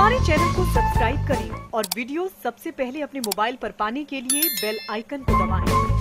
हमारे चैनल को सब्सक्राइब करें और वीडियो सबसे पहले अपने मोबाइल पर पाने के लिए बेल आइकन को दबाएं।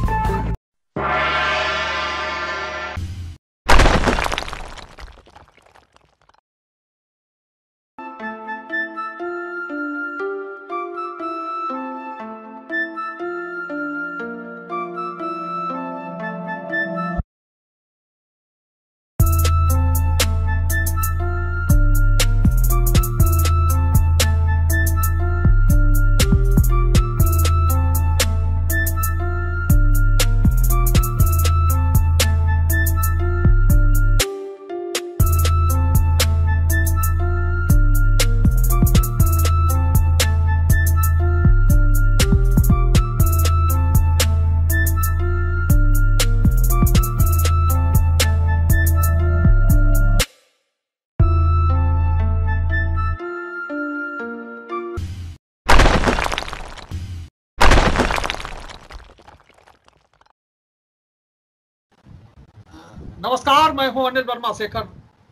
नमस्कार, मैं हूं अनिल वर्मा शेखर।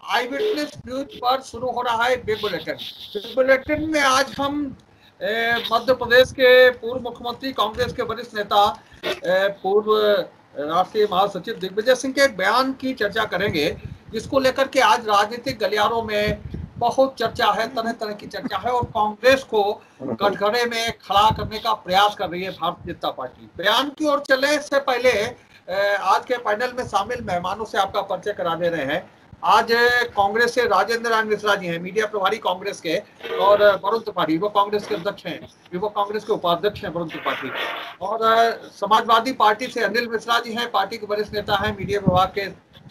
आई विटनेस न्यूज पर शुरू हो रहा है बिग बुलेटिन। बिग बुलेटिन में आज हम मध्य प्रदेश के पूर्व मुख्यमंत्री, कांग्रेस के वरिष्ठ नेता, पूर्व राष्ट्रीय महासचिव दिग्विजय सिंह के एक बयान की चर्चा करेंगे, जिसको लेकर के आज राजनीतिक गलियारों में बहुत चर्चा है, तरह तरह की चर्चा है और कांग्रेस को कटघरे में खड़ा करने का प्रयास कर रही है भारतीय जनता पार्टी। बयान की ओर चलने से पहले आज के पैनल में शामिल मेहमानों से आपका परिचय करा दे रहे हैं। आज कांग्रेस से राजेंद्र नारायण मिश्रा जी हैं, मीडिया प्रभारी कांग्रेस के, और वरुण त्रिपाठी, वो कांग्रेस के अध्यक्ष हैं, वो कांग्रेस के उपाध्यक्ष हैं वरुण त्रिपाठी। और समाजवादी पार्टी से अनिल मिश्रा जी हैं, पार्टी के वरिष्ठ नेता हैं, मीडिया विभाग के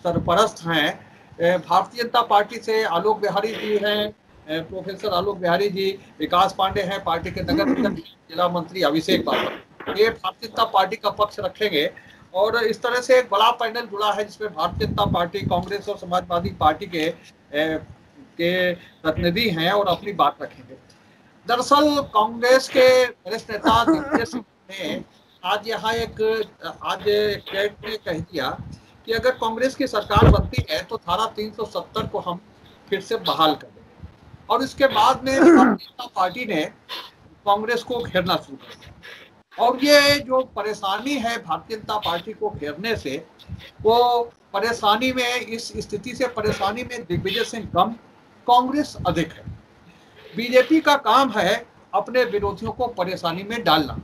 सरपरस्त हैं। भारतीय जनता पार्टी से आलोक बिहारी जी हैं, प्रोफेसर आलोक बिहारी जी। विकास पांडे हैं, पार्टी के नगर निगम जिला मंत्री अभिषेक बाबा। ये भारतीय जनता पार्टी का पक्ष रखेंगे और इस तरह से एक बड़ा पैनल जुड़ा है, जिसमें भारतीय जनता पार्टी, कांग्रेस और समाजवादी पार्टी के प्रतिनिधि हैं और अपनी बात रखेंगे। दरअसल कांग्रेस के वरिष्ठ नेता दिग्विजय सिंह ने आज यहाँ एक ट्वीट में कह दिया कि अगर कांग्रेस की सरकार बनती है तो धारा 370 को हम फिर से बहाल कर देंगे। और इसके बाद में भारतीय जनता पार्टी ने कांग्रेस को घेरना शुरू कर दिया। और ये जो परेशानी है भारतीय जनता पार्टी को घेरने से, वो परेशानी में, इस स्थिति से परेशानी में दिग्विजय सिंह कम, कांग्रेस अधिक है। बीजेपी का काम है अपने विरोधियों को परेशानी में डालना,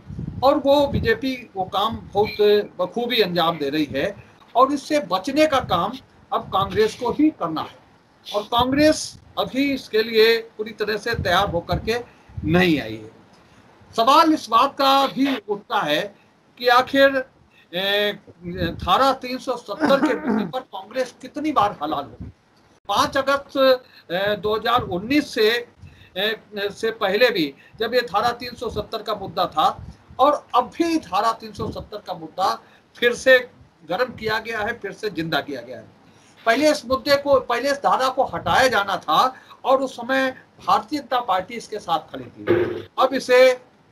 और वो बीजेपी वो काम बहुत बखूबी अंजाम दे रही है। और इससे बचने का काम अब कांग्रेस को ही करना है, और कांग्रेस अभी इसके लिए पूरी तरह से तैयार होकर के नहीं आई है। सवाल इस बात का भी उठता है कि आखिर धारा 370 के मुद्दे पर कांग्रेस कितनी बार हलाल होगी। 5 अगस्त 2019 से पहले भी जब ये धारा 370 का मुद्दा था, और अब भी धारा 370 का मुद्दा फिर से गर्म किया गया है, फिर से जिंदा किया गया है। पहले इस धारा को हटाया जाना था, और उस समय भारतीय जनता पार्टी इसके साथ खड़ी थी। अब इसे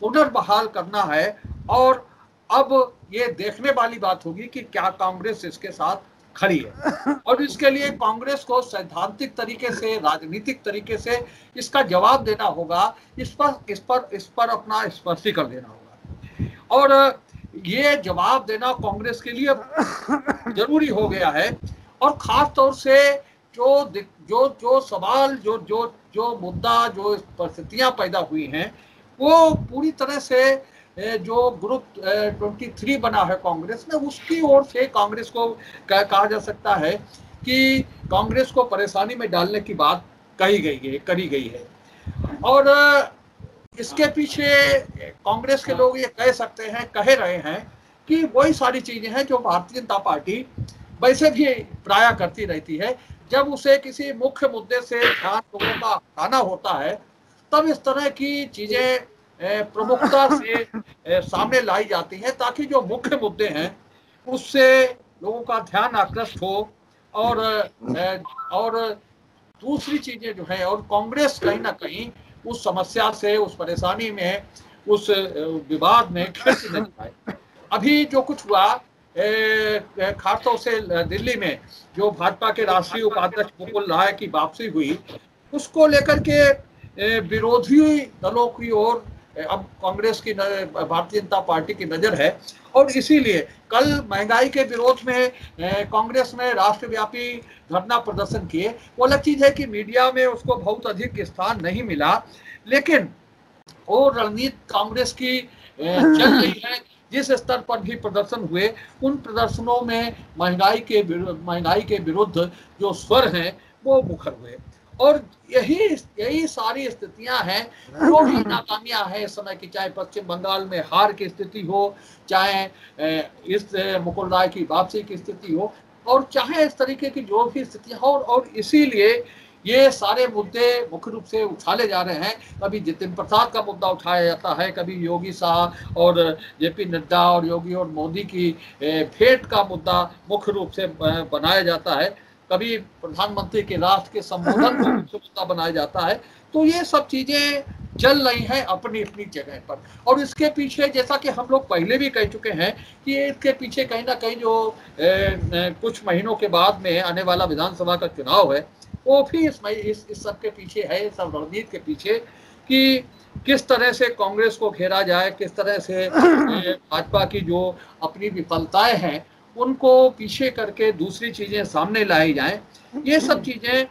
पुनर्बहाल करना है, और अब ये देखने वाली बात होगी कि क्या कांग्रेस इसके साथ खड़ी है। और इसके लिए कांग्रेस को सैद्धांतिक तरीके से, राजनीतिक तरीके से इसका जवाब देना होगा, इस पर अपना स्पष्टीकरण देना होगा। और ये जवाब देना कांग्रेस के लिए जरूरी हो गया है। और खास तौर से जो सवाल, जो मुद्दा, जो परिस्थितियां पैदा हुई हैं, वो पूरी तरह से जो ग्रुप 23 बना है कांग्रेस में, उसकी ओर से कांग्रेस को कहा जा सकता है कि कांग्रेस को परेशानी में डालने की बात करी गई है। और इसके पीछे कांग्रेस के लोग ये कह रहे हैं कि वही सारी चीजें हैं जो भारतीय जनता पार्टी वैसे भी प्राय करती रहती है। जब उसे किसी मुख्य मुद्दे से ध्यान लोगों का हटाना होता है, तब इस तरह की चीजें प्रमुखता से सामने लाई जाती हैं, ताकि जो मुख्य मुद्दे हैं उससे लोगों का ध्यान आकृष्ट हो। और दूसरी चीजें जो है, और कांग्रेस कहीं ना कहीं उस समस्या से, उस परेशानी में, उस विवाद में खिंच नहीं पाए। अभी जो कुछ हुआ खासतौर से दिल्ली में, जो भाजपा के राष्ट्रीय उपाध्यक्ष मुकुल राय की वापसी हुई, उसको लेकर के विरोधी दलों की ओर अब कांग्रेस की भारतीय जनता पार्टी की नजर है। और इसीलिए कल महंगाई के विरोध में कांग्रेस ने राष्ट्रव्यापी धरना प्रदर्शन किए। वो अलग चीज है कि मीडिया में उसको बहुत अधिक स्थान नहीं मिला, लेकिन वो रणनीति कांग्रेस की चल रही है। जिस स्तर पर भी प्रदर्शन हुए, उन प्रदर्शनों में महंगाई के विरुद्ध जो स्वर हैं वो मुखर हुए। और यही सारी स्थितियां हैं जो भी नाकामियां हैं इस समय की, चाहे पश्चिम बंगाल में हार की स्थिति हो, चाहे इस मुकुल राय की वापसी की स्थिति हो, और चाहे इस तरीके की जो भी स्थितियां हो। और इसीलिए ये सारे मुद्दे मुख्य रूप से उछाले जा रहे हैं। कभी जितिन प्रसाद का मुद्दा उठाया जाता है, कभी योगी शाह और जेपी नड्डा और योगी और मोदी की भेंट का मुद्दा मुख्य रूप से बनाया जाता है, कभी प्रधानमंत्री के राष्ट्र के संबोधन को मुद्दा बनाया जाता है। तो ये सब चीजें चल रही हैं अपनी अपनी जगह पर। और इसके पीछे, जैसा कि हम लोग पहले भी कह चुके हैं, कि इसके पीछे कहीं ना कहीं जो कुछ महीनों के बाद में आने वाला विधानसभा का चुनाव है, वो भी इस सब के पीछे है, इस सब रणनीति के पीछे, कि किस तरह से कांग्रेस को घेरा जाए, किस तरह से भाजपा की जो अपनी विफलताएं हैं उनको पीछे करके दूसरी चीजें सामने लाई जाएं। ये सब चीजें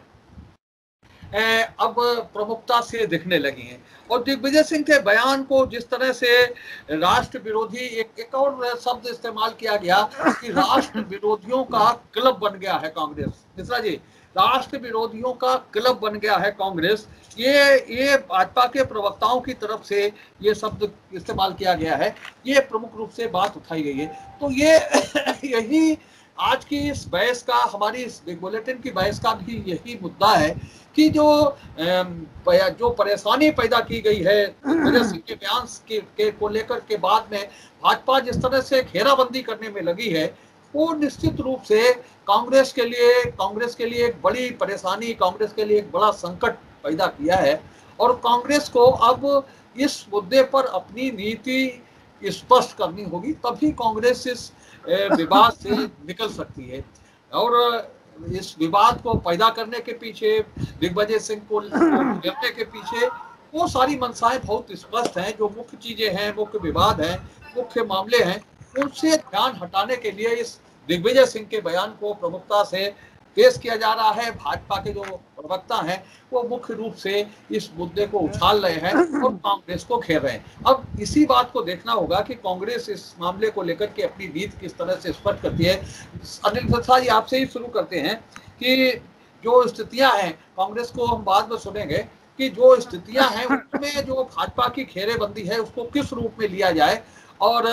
अब प्रमुखता से दिखने लगी हैं। और दिग्विजय सिंह के बयान को जिस तरह से राष्ट्र विरोधी, एक और शब्द इस्तेमाल किया गया कि राष्ट्र विरोधियों का क्लब बन गया है कांग्रेस। मिश्रा जी, राष्ट्र विरोधियों का क्लब बन गया है कांग्रेस, ये भाजपा के प्रवक्ताओं की तरफ से ये शब्द इस्तेमाल किया गया है, ये प्रमुख रूप से बात उठाई गई है। तो ये यही आज की इस बहस का, हमारी इस बिग बुलेटिन की बहस का भी यही मुद्दा है कि जो परेशानी पैदा की गई है दिग्विजय सिंह के बयान को लेकर के बाद में भाजपा जिस तरह से घेराबंदी करने में लगी है, वो निश्चित रूप से कांग्रेस के लिए एक बड़ी परेशानी, कांग्रेस के लिए एक बड़ा संकट पैदा किया है। और कांग्रेस को अब इस मुद्दे पर अपनी नीति स्पष्ट करनी होगी, तभी कांग्रेस इस विवाद से निकल सकती है। और इस विवाद को पैदा करने के पीछे, दिग्विजय सिंह को गिरने के पीछे वो सारी मंशाएं बहुत स्पष्ट हैं। जो मुख्य चीजें हैं, मुख्य विवाद हैं, मुख्य मामले हैं, उनसे ध्यान हटाने के लिए इस दिग्विजय सिंह के बयान को प्रमुखता से पेश किया जा रहा है। भाजपा के जो प्रवक्ता हैं वो मुख्य रूप से इस मुद्दे को उछाल रहे हैं और कांग्रेस को घेर रहे हैं। अब इसी बात को देखना होगा कि कांग्रेस इस मामले को लेकर के अपनी नीति किस तरह से स्पष्ट करती है। अनिल प्रसाद जी, आपसे ही शुरू करते हैं कि जो स्थितियां हैं, कांग्रेस को हम बाद में सुनेंगे, कि जो स्थितियां हैं उसमें जो भाजपा की घेरेबंदी है उसको किस रूप में लिया जाए। और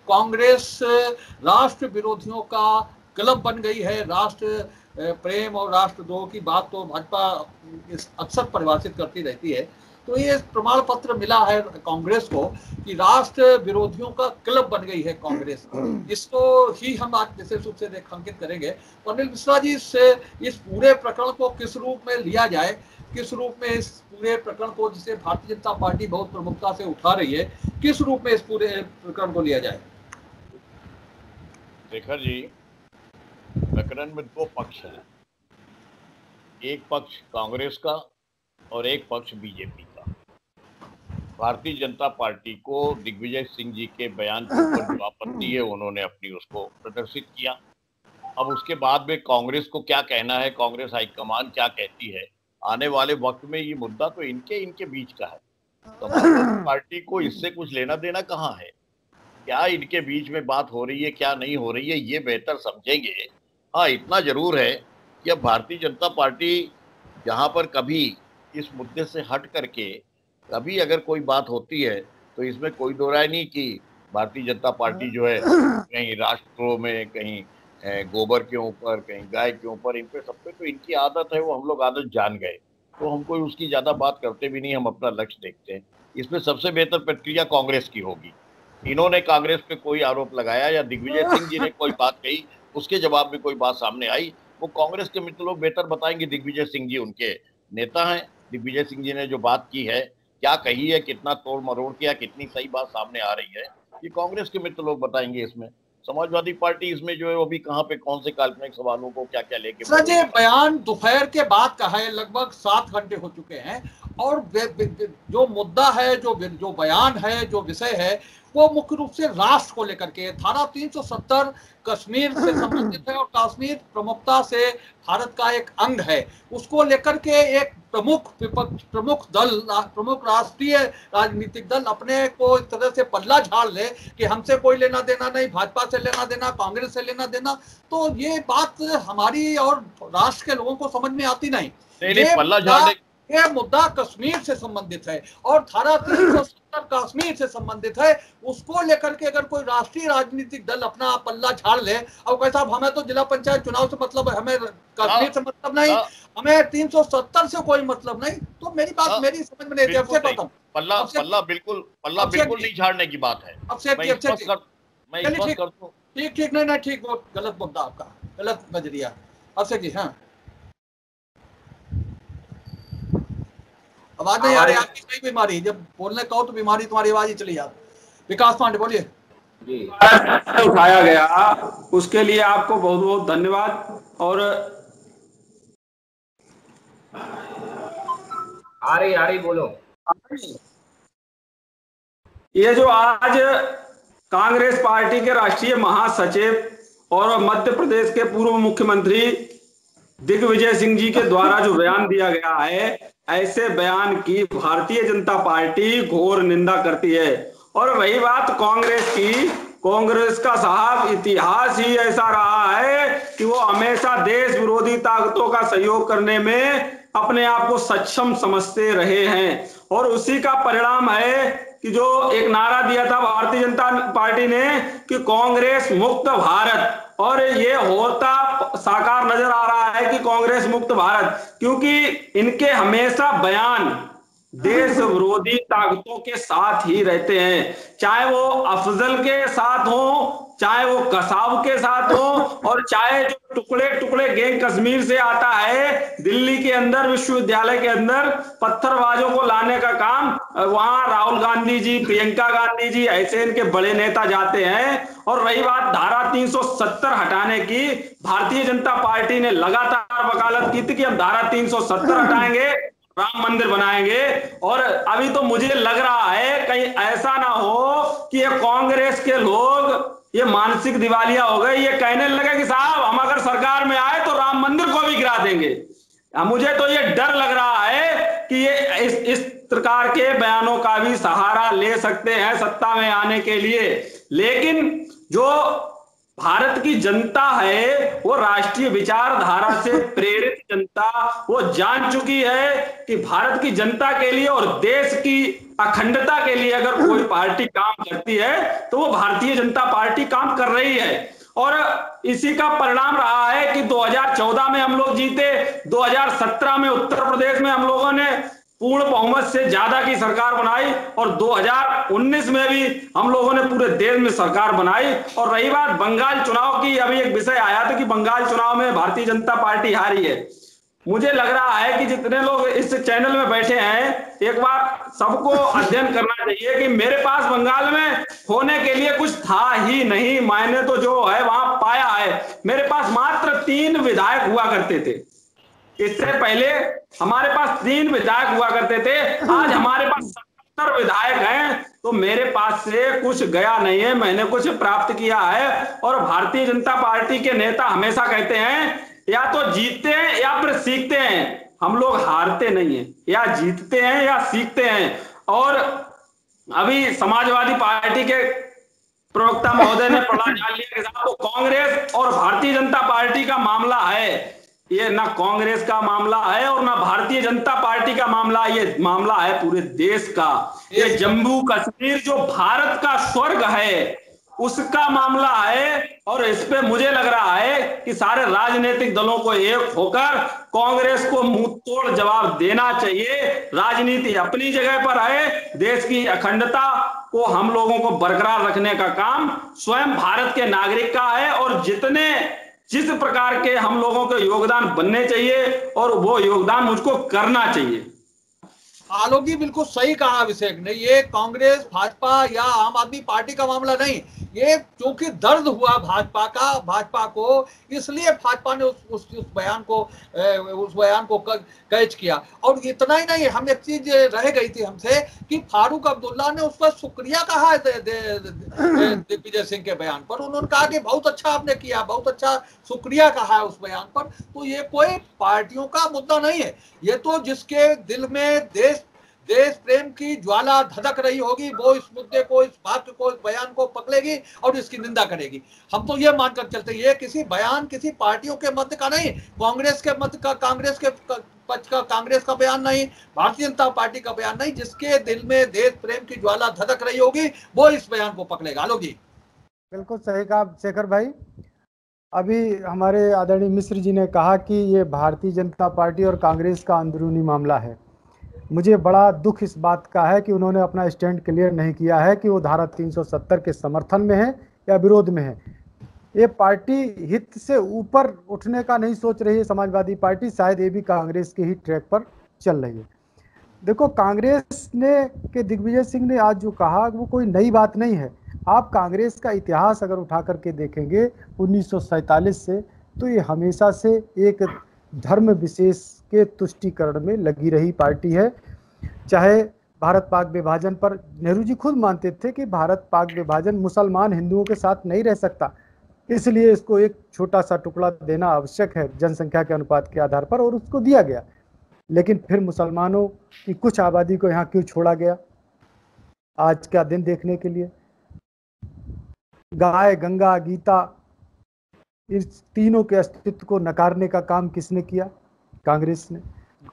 कांग्रेस राष्ट्र विरोधियों का क्लब बन गई है। राष्ट्र प्रेम और राष्ट्रद्रोह की बात तो भाजपा अक्सर परिभाषित करती रहती है। तो ये प्रमाण पत्र मिला है कांग्रेस को कि राष्ट्र विरोधियों का क्लब बन गई है कांग्रेस। इसको ही हम आज विशेष रूप से रेखांकित करेंगे। अनिल मिश्रा जी, इस पूरे प्रकरण को किस रूप में लिया जाए, किस रूप में इस पूरे प्रकरण को, जिसे भारतीय जनता पार्टी बहुत प्रमुखता से उठा रही है, किस रूप में इस पूरे प्रकरण को लिया जाए? शेखर जी, प्रकरण में दो पक्ष हैं, एक पक्ष कांग्रेस का और एक पक्ष बीजेपी का। भारतीय जनता पार्टी को दिग्विजय सिंह जी के बयान के ऊपर जो आपत्ति है उन्होंने अपनी उसको प्रदर्शित किया। अब उसके बाद में कांग्रेस को क्या कहना है, कांग्रेस हाईकमान क्या कहती है, आने वाले वक्त में ये मुद्दा तो इनके बीच का है। तो पार्टी को इससे कुछ लेना देना कहाँ है? क्या इनके बीच में बात हो रही है, क्या नहीं हो रही है, ये बेहतर समझेंगे। हाँ, इतना जरूर है कि अब भारतीय जनता पार्टी जहाँ पर कभी इस मुद्दे से हट करके कभी अगर कोई बात होती है तो इसमें कोई दो राय नहीं कि भारतीय जनता पार्टी जो है कहीं राष्ट्रों में, कहीं गोबर के ऊपर, कहीं गाय के ऊपर, इन पे सब पे तो इनकी आदत है, वो हम लोग आदत जान गए, तो हम कोई उसकी ज्यादा बात करते भी नहीं, हम अपना लक्ष्य देखते हैं। इसमें सबसे बेहतर प्रतिक्रिया कांग्रेस की होगी। इन्होंने कांग्रेस पे कोई आरोप लगाया या दिग्विजय सिंह जी ने कोई बात कही, उसके जवाब में कोई बात सामने आई, वो कांग्रेस के मित्र लोग बेहतर बताएंगे। दिग्विजय सिंह जी उनके नेता हैं। दिग्विजय सिंह जी ने जो बात की है, क्या कही है, कितना तोड़ मरोड़ किया, कितनी सही बात सामने आ रही है, ये कांग्रेस के मित्र लोग बताएंगे। इसमें समाजवादी पार्टी इसमें जो है वो भी कहाँ पे कौन से काल्पनिक सवालों को क्या क्या लेके। सर जी, बयान दोपहर के बाद का है, लगभग 7 घंटे हो चुके हैं और जो मुद्दा है, जो बयान है, जो विषय है, वो मुख्य रूप से राष्ट्र को लेकर के धारा 370 कश्मीर से संबंधित है और कश्मीर प्रमुखता से भारत का एक अंग है। उसको लेकर के एक प्रमुख राष्ट्रीय राजनीतिक दल अपने को इस तरह से पल्ला झाड़ ले कि हमसे कोई लेना देना नहीं, भाजपा से लेना देना, कांग्रेस से लेना देना, तो ये बात हमारी और राष्ट्र के लोगों को समझ में आती नहीं। ये मुद्दा कश्मीर से संबंधित है और धारा 370 कश्मीर से संबंधित है। उसको लेकर के अगर कोई राष्ट्रीय राजनीतिक दल अपना पल्ला झाड़ ले और कैसा हमें तो जिला पंचायत चुनाव से मतलब है, हमें कश्मीर से मतलब नहीं, हमें 370 से कोई मतलब नहीं, तो मेरी बात मेरी समझ में नहीं आती। पल्ला बिल्कुल नहीं झाड़ने की बात है। ठीक नहीं ठीक, वो गलत मुद्दा आपका, गलत नजरिया। अभिषेक जी, हाँ आवाज नहीं आ रही आपकी, सही बीमारी, जब बोलने कहो तो बीमारी तुम्हारी आवाज ही चली जाती। विकास पांडे बोलिए। उठाया गया उसके लिए आपको बहुत बहुत धन्यवाद। और आ रही बोलो। ये जो आज कांग्रेस पार्टी के राष्ट्रीय महासचिव और मध्य प्रदेश के पूर्व मुख्यमंत्री दिग्विजय सिंह जी के द्वारा जो बयान दिया गया है, ऐसे बयान की भारतीय जनता पार्टी घोर निंदा करती है। और रही बात कांग्रेस की, कांग्रेस का साहब इतिहास ही ऐसा रहा है कि वो हमेशा देश विरोधी ताकतों का सहयोग करने में अपने आप को सक्षम समझते रहे हैं। और उसी का परिणाम है कि जो एक नारा दिया था भारतीय जनता पार्टी ने कि कांग्रेस मुक्त भारत, और ये होता साकार नजर आ रहा है कि कांग्रेस मुक्त भारत, क्योंकि इनके हमेशा बयान देश विरोधी ताकतों के साथ ही रहते हैं, चाहे वो अफजल के साथ हो, चाहे वो कसाब के साथ हो, और चाहे जो टुकड़े गैंग कश्मीर से आता है दिल्ली के अंदर विश्वविद्यालय के अंदर पत्थरबाजों को लाने का काम, वहां राहुल गांधी जी, प्रियंका गांधी जी, ऐसे इनके बड़े नेता जाते हैं। और रही बात धारा 370 हटाने की, भारतीय जनता पार्टी ने लगातार वकालत की थी कि हम धारा 370 हटाएंगे, राम मंदिर बनाएंगे। और अभी तो मुझे लग रहा है कहीं ऐसा ना हो कि ये कांग्रेस के लोग ये मानसिक दिवालिया हो गए, ये कहने लगे कि साहब हम अगर सरकार में आए तो राम मंदिर को भी गिरा देंगे। मुझे तो ये डर लग रहा है कि ये इस प्रकार के बयानों का भी सहारा ले सकते हैं सत्ता में आने के लिए। लेकिन जो भारत की जनता है, वो राष्ट्रीय विचारधारा से प्रेरित जनता, वो जान चुकी है कि भारत की जनता के लिए और देश की अखंडता के लिए अगर कोई पार्टी काम करती है तो वो भारतीय जनता पार्टी काम कर रही है। और इसी का परिणाम रहा है कि 2014 में हम लोग जीते, 2017 में उत्तर प्रदेश में हम लोगों ने पूर्ण बहुमत से ज्यादा की सरकार बनाई, और 2019 में भी हम लोगों ने पूरे देश में सरकार बनाई। और रही बात बंगाल चुनाव की, अभी एक विषय आया था कि बंगाल चुनाव में भारतीय जनता पार्टी हारी है। मुझे लग रहा है कि जितने लोग इस चैनल में बैठे हैं, एक बार सबको अध्ययन करना चाहिए कि मेरे पास बंगाल में होने के लिए कुछ था ही नहीं, मैंने तो जो है वहां पाया है। मेरे पास मात्र 3 विधायक हुआ करते थे, इससे पहले हमारे पास 3 विधायक हुआ करते थे, आज हमारे पास 70 विधायक हैं। तो मेरे पास से कुछ गया नहीं है, मैंने कुछ प्राप्त किया है। और भारतीय जनता पार्टी के नेता हमेशा कहते हैं या तो जीतते हैं या फिर सीखते हैं, हम लोग हारते नहीं हैं, या जीतते हैं या सीखते हैं। और अभी समाजवादी पार्टी के प्रवक्ता महोदय ने पढ़ा जान लिया कि साहब तो कांग्रेस और भारतीय जनता पार्टी का मामला है, ये ना कांग्रेस का मामला है और ना भारतीय जनता पार्टी का मामला, ये मामला है पूरे देश का। ये जम्मू कश्मीर जो भारत का स्वर्ग है उसका मामला है। और इस पे मुझे लग रहा है कि सारे राजनीतिक दलों को एक होकर कांग्रेस को मुंह तोड़ जवाब देना चाहिए। राजनीति अपनी जगह पर है, देश की अखंडता को हम लोगों को बरकरार रखने का काम स्वयं भारत के नागरिक का है, और जिस प्रकार के हम लोगों के योगदान बनने चाहिए और वो योगदान मुझको करना चाहिए। आलोक जी बिल्कुल सही कहा अभिषेक ने, ये कांग्रेस भाजपा या आम आदमी पार्टी का मामला नहीं, ये क्योंकि दर्द हुआ भाजपा को, इसलिए भाजपा ने उस बयान को कैच किया। और इतना ही नहीं, हम एक चीज रह गई थी हमसे कि फारूक अब्दुल्ला ने उस पर शुक्रिया कहा है दिग्विजय सिंह के बयान पर। उन्होंने कहा कि बहुत अच्छा आपने किया, बहुत अच्छा शुक्रिया कहा है उस बयान पर। तो ये कोई पार्टियों का मुद्दा नहीं है, ये तो जिसके दिल में देश प्रेम की ज्वाला धधक रही होगी वो इस मुद्दे को, इस वाक्य को, इस बयान को पकड़ेगी और इसकी निंदा करेगी। हम तो ये मानकर चलते हैं ये किसी बयान किसी पार्टियों के मत का नहीं, कांग्रेस के मत का, कांग्रेस के पक्ष का कांग्रेस का बयान नहीं, भारतीय जनता पार्टी का बयान नहीं। जिसके दिल में देश प्रेम की ज्वाला धधक रही होगी वो इस बयान को पकड़ेगा। आलोक जी बिल्कुल सही कहा शेखर भाई। अभी हमारे आदरणीय मिश्र जी ने कहा कि ये भारतीय जनता पार्टी और कांग्रेस का अंदरूनी मामला है। मुझे बड़ा दुख इस बात का है कि उन्होंने अपना स्टैंड क्लियर नहीं किया है कि वो धारा 370 के समर्थन में है या विरोध में है। ये पार्टी हित से ऊपर उठने का नहीं सोच रही है समाजवादी पार्टी, शायद ये भी कांग्रेस के ही ट्रैक पर चल रही है। देखो कांग्रेस ने के दिग्विजय सिंह ने आज जो कहा वो कोई नई बात नहीं है। आप कांग्रेस का इतिहास अगर उठा करके देखेंगे 1947 से, तो ये हमेशा से एक धर्म विशेष के तुष्टीकरण में लगी रही पार्टी है। चाहे भारत पाक विभाजन पर नेहरू जी खुद मानते थे कि भारत पाक विभाजन मुसलमान हिंदुओं के साथ नहीं रह सकता, इसलिए इसको एक छोटा सा टुकड़ा देना आवश्यक है जनसंख्या के अनुपात के आधार पर, और उसको दिया गया। लेकिन फिर मुसलमानों की कुछ आबादी को यहाँ क्यों छोड़ा गया आज का दिन देखने के लिए? गाय, गंगा, गीता, इस तीनों के अस्तित्व को नकारने का काम किसने किया? कांग्रेस ने।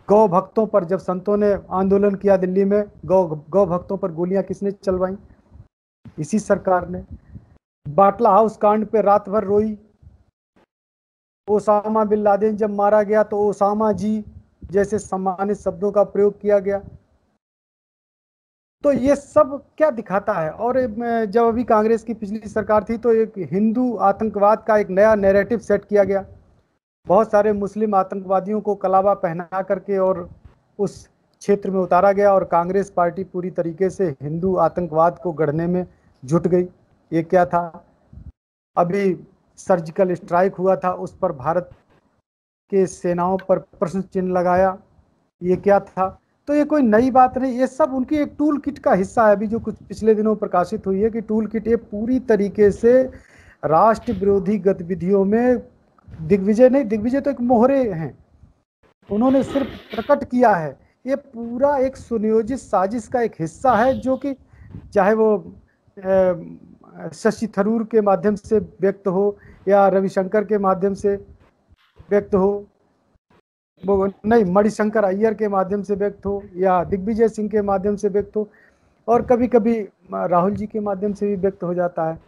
गौ भक्तों पर जब संतों ने आंदोलन किया दिल्ली में, गौ भक्तों पर गोलियां किसने चलवाई? इसी सरकार ने। बाटला हाउस कांड पे रात भर रोई। ओसामा बिन लादेन जब मारा गया तो ओसामा जी जैसे सम्मानित शब्दों का प्रयोग किया गया। तो ये सब क्या दिखाता है? और जब अभी कांग्रेस की पिछली सरकार थी तो एक हिंदू आतंकवाद का एक नया नैरेटिव सेट किया गया। बहुत सारे मुस्लिम आतंकवादियों को कलावा पहना करके और उस क्षेत्र में उतारा गया, और कांग्रेस पार्टी पूरी तरीके से हिंदू आतंकवाद को गढ़ने में जुट गई। ये क्या था? अभी सर्जिकल स्ट्राइक हुआ था, उस पर भारत के सेनाओं पर प्रश्न चिन्ह लगाया। ये क्या था? तो ये कोई नई बात नहीं, ये सब उनकी एक टूल किट का हिस्सा है। अभी जो कुछ पिछले दिनों प्रकाशित हुई है कि टूल किट ये पूरी तरीके से राष्ट्र विरोधी गतिविधियों में दिग्विजय नहीं, दिग्विजय तो एक मोहरे हैं, उन्होंने सिर्फ प्रकट किया है। ये पूरा एक सुनियोजित साजिश का एक हिस्सा है, जो कि चाहे वो शशि थरूर के माध्यम से व्यक्त हो या रविशंकर के माध्यम से व्यक्त हो, वो नहीं मणिशंकर अय्यर के माध्यम से व्यक्त हो या दिग्विजय सिंह के माध्यम से व्यक्त हो, और कभी कभी राहुल जी के माध्यम से भी व्यक्त हो जाता है।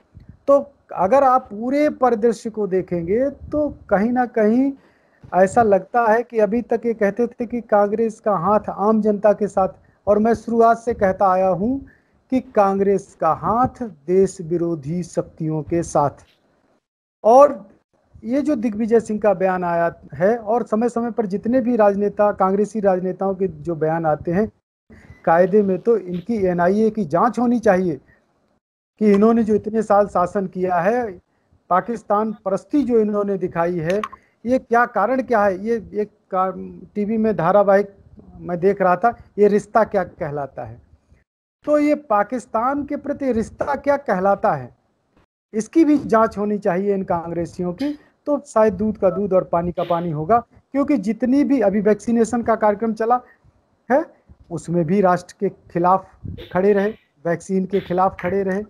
तो अगर आप पूरे परिदृश्य को देखेंगे तो कहीं ना कहीं ऐसा लगता है कि अभी तक ये कहते थे कि कांग्रेस का हाथ आम जनता के साथ, और मैं शुरुआत से कहता आया हूं कि कांग्रेस का हाथ देश विरोधी शक्तियों के साथ। और ये जो दिग्विजय सिंह का बयान आया है, और समय समय पर जितने भी राजनेता, कांग्रेसी राजनेताओं के जो बयान आते हैं, कायदे में तो इनकी एनआईए की जांच होनी चाहिए कि इन्होंने जो इतने साल शासन किया है, पाकिस्तान परस्ती जो इन्होंने दिखाई है, ये क्या कारण क्या है? ये एक टीवी में धारावाहिक मैं देख रहा था, ये रिश्ता क्या कहलाता है। तो ये पाकिस्तान के प्रति रिश्ता क्या कहलाता है, इसकी भी जांच होनी चाहिए इन कांग्रेसियों की। तो शायद दूध का दूध और पानी का पानी होगा, क्योंकि जितनी भी अभी वैक्सीनेशन का कार्यक्रम चला है उसमें भी राष्ट्र के खिलाफ खड़े रहे, वैक्सीन के खिलाफ खड़े रहे।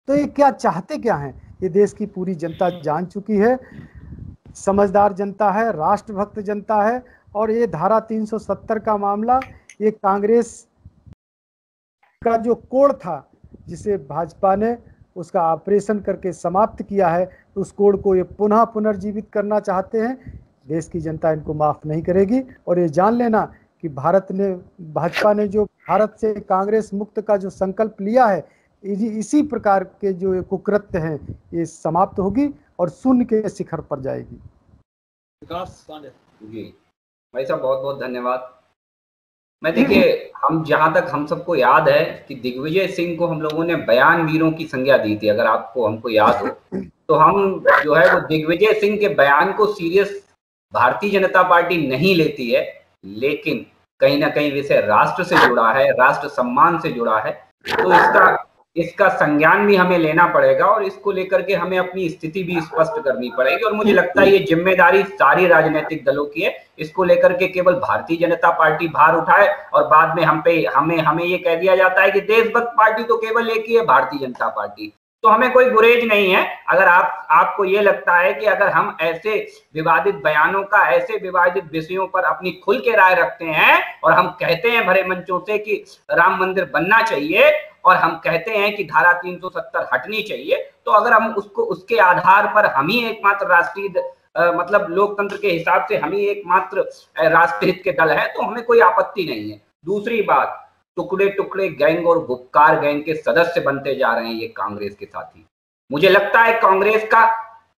तो ये क्या चाहते क्या हैं? ये देश की पूरी जनता जान चुकी है, समझदार जनता है, राष्ट्रभक्त जनता है। और ये धारा 370 का मामला, ये कांग्रेस का जो कोड था जिसे भाजपा ने उसका ऑपरेशन करके समाप्त किया है, उस कोड को ये पुनः पुनर्जीवित करना चाहते हैं। देश की जनता इनको माफ नहीं करेगी। और ये जान लेना कि भाजपा ने जो भारत से कांग्रेस मुक्त का जो संकल्प लिया है, इसी प्रकार के जो कुकृत्य हैं ये समाप्त होगी और शून्य के शिखर पर जाएगी। विकास पांडे जी भाई साहब बहुत बहुत धन्यवाद। मैं देखिए, हम जहां तक हम सबको याद है कि दिग्विजय सिंह को हम लोगों ने बयान वीरों की संज्ञा दी थी, अगर आपको हमको याद हो, तो हम जो है वो दिग्विजय सिंह के बयान को सीरियस भारतीय जनता पार्टी नहीं लेती है, लेकिन कहीं ना कहीं विषय राष्ट्र से जुड़ा है, राष्ट्र सम्मान से जुड़ा है, तो इसका संज्ञान भी हमें लेना पड़ेगा और इसको लेकर के हमें अपनी स्थिति भी स्पष्ट करनी पड़ेगी। और मुझे लगता है ये जिम्मेदारी सारी राजनीतिक दलों की है। इसको लेकर के केवल भारतीय जनता पार्टी भार उठाए और बाद में हमें ये कह दिया जाता है कि देशभक्त पार्टी तो केवल एक ही है, भारतीय जनता पार्टी। तो हमें कोई गुरेज नहीं है। अगर आपको ये लगता है कि अगर हम ऐसे विवादित बयानों का, ऐसे विवादित विषयों पर अपनी खुल के राय रखते हैं और हम कहते हैं भरे मंचों से कि राम मंदिर बनना चाहिए और हम कहते हैं कि धारा 370 हटनी चाहिए, तो अगर हम उसके आधार पर हम ही एकमात्र राष्ट्रीय मतलब लोकतंत्र के हिसाब से हम ही एकमात्र राष्ट्रहित के दल है, तो हमें कोई आपत्ति नहीं है। दूसरी बात, टुकड़े टुकड़े गैंग और गुपकार गैंग के सदस्य बनते जा रहे हैं ये कांग्रेस के साथी। मुझे लगता है कांग्रेस का,